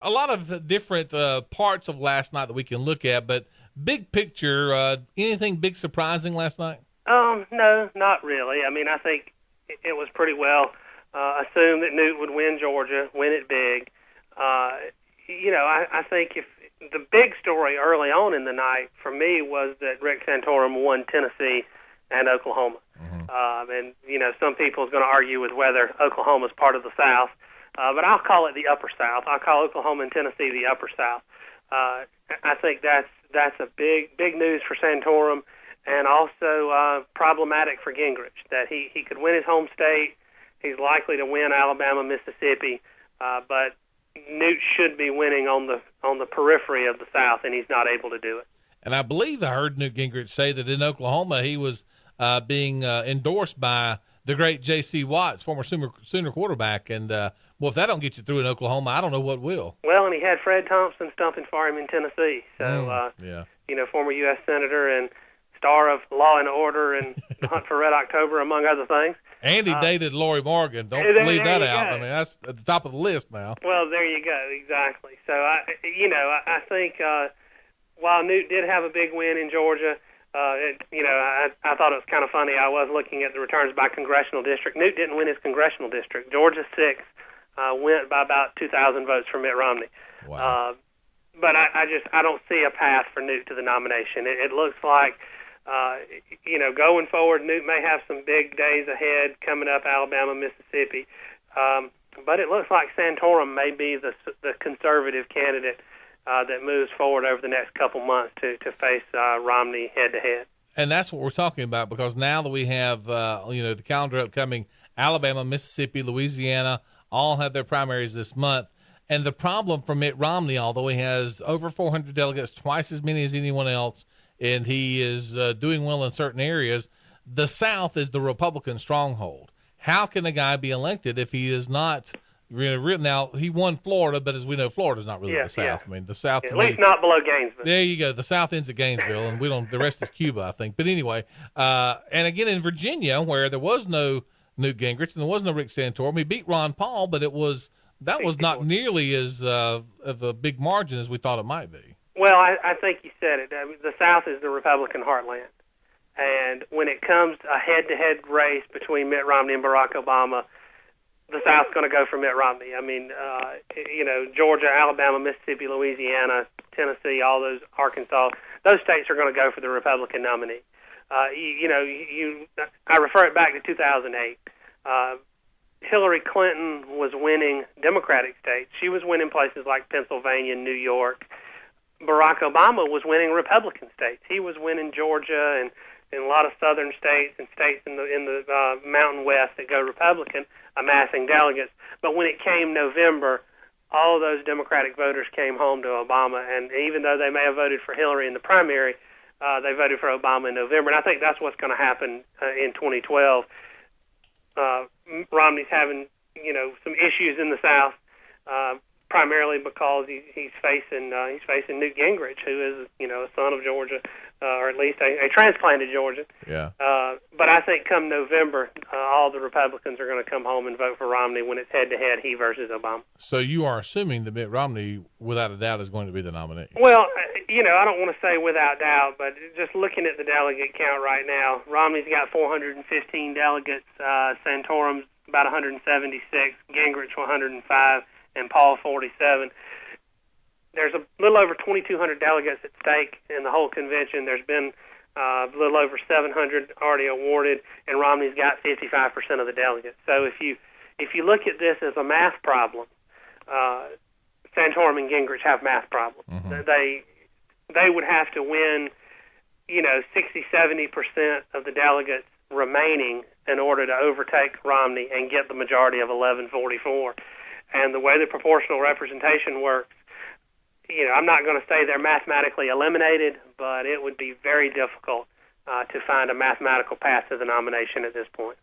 a lot of different parts of last night that we can look at, but big picture, anything big surprising last night? No, not really. I mean, I think it was pretty well assumed that Newt would win Georgia, win it big. I think if the big story early on in the night for me was that Rick Santorum won Tennessee and Oklahoma. And, some people is going to argue with whether Oklahoma's part of the South, but I'll call it the Upper South. I'll call Oklahoma and Tennessee the Upper South. I think that's a big news for Santorum, and also problematic for Gingrich, that he could win his home state. He's likely to win Alabama, Mississippi, but Newt should be winning on the periphery of the South, and he's not able to do it. And I believe I heard Newt Gingrich say that in Oklahoma he was being endorsed by the great J.C. Watts, former Sooner quarterback. And, if that don't get you through in Oklahoma, I don't know what will. Well, and he had Fred Thompson stumping for him in Tennessee. So, former U.S. Senator and star of Law and Order and Hunt for Red October, among other things. And he dated Lori Morgan. Don't leave that out. I mean, that's at the top of the list now. Well, there you go. Exactly. So, I think while Newt did have a big win in Georgia, I thought it was kind of funny. I was looking at the returns by congressional district. Newt didn't win his congressional district. Georgia 6 went by about 2,000 votes for Mitt Romney. Wow. But I don't see a path for Newt to the nomination. It looks like, going forward, Newt may have some big days ahead coming up, Alabama, Mississippi. But it looks like Santorum may be the conservative candidate that moves forward over the next couple months to face Romney head-to-head. And that's what we're talking about, because now that we have, the calendar upcoming, Alabama, Mississippi, Louisiana, all have their primaries this month. And the problem for Mitt Romney, although he has over 400 delegates, twice as many as anyone else, and he is doing well in certain areas, the South is the Republican stronghold. How can a guy be elected if he is not now, he won Florida, but as we know, Florida's not really the South. Yeah. I mean, the South, at least not below Gainesville. There you go. The South ends at Gainesville, and the rest is Cuba, I think. But anyway, and again in Virginia, where there was no Newt Gingrich and there was no Rick Santorum, he beat Ron Paul, but that was not nearly as of a big margin as we thought it might be. Well, I think you said it. I mean, the South is the Republican heartland. And when it comes to a head-to-head race between Mitt Romney and Barack Obama, the South's going to go for Mitt Romney. I mean, Georgia, Alabama, Mississippi, Louisiana, Tennessee, all those, Arkansas, those states are going to go for the Republican nominee. I refer it back to 2008. Hillary Clinton was winning Democratic states. She was winning places like Pennsylvania, New York. Barack Obama was winning Republican states. He was winning Georgia and a lot of southern states and states in the Mountain West that go Republican, amassing delegates. But when it came November, all of those Democratic voters came home to Obama, and even though they may have voted for Hillary in the primary, they voted for Obama in November. And I think that's what's going to happen in 2012. Romney's having, some issues in the South, primarily because he's facing Newt Gingrich, who is a son of Georgia, or at least a transplanted Georgian. Yeah. But I think come November, all the Republicans are going to come home and vote for Romney when it's head-to-head, he versus Obama. So you are assuming that Mitt Romney, without a doubt, is going to be the nominee? Well, I don't want to say without doubt, but just looking at the delegate count right now, Romney's got 415 delegates, Santorum's about 176, Gingrich 105, and Paul 47. There's a little over 2,200 delegates at stake in the whole convention. There's been a little over 700 already awarded, and Romney's got 55% of the delegates. So if you look at this as a math problem, Santorum and Gingrich have math problems. Mm-hmm. They would have to win, 60-70% of the delegates remaining in order to overtake Romney and get the majority of 1144. And the way the proportional representation works, I'm not going to say they're mathematically eliminated, but it would be very difficult to find a mathematical path to the nomination at this point.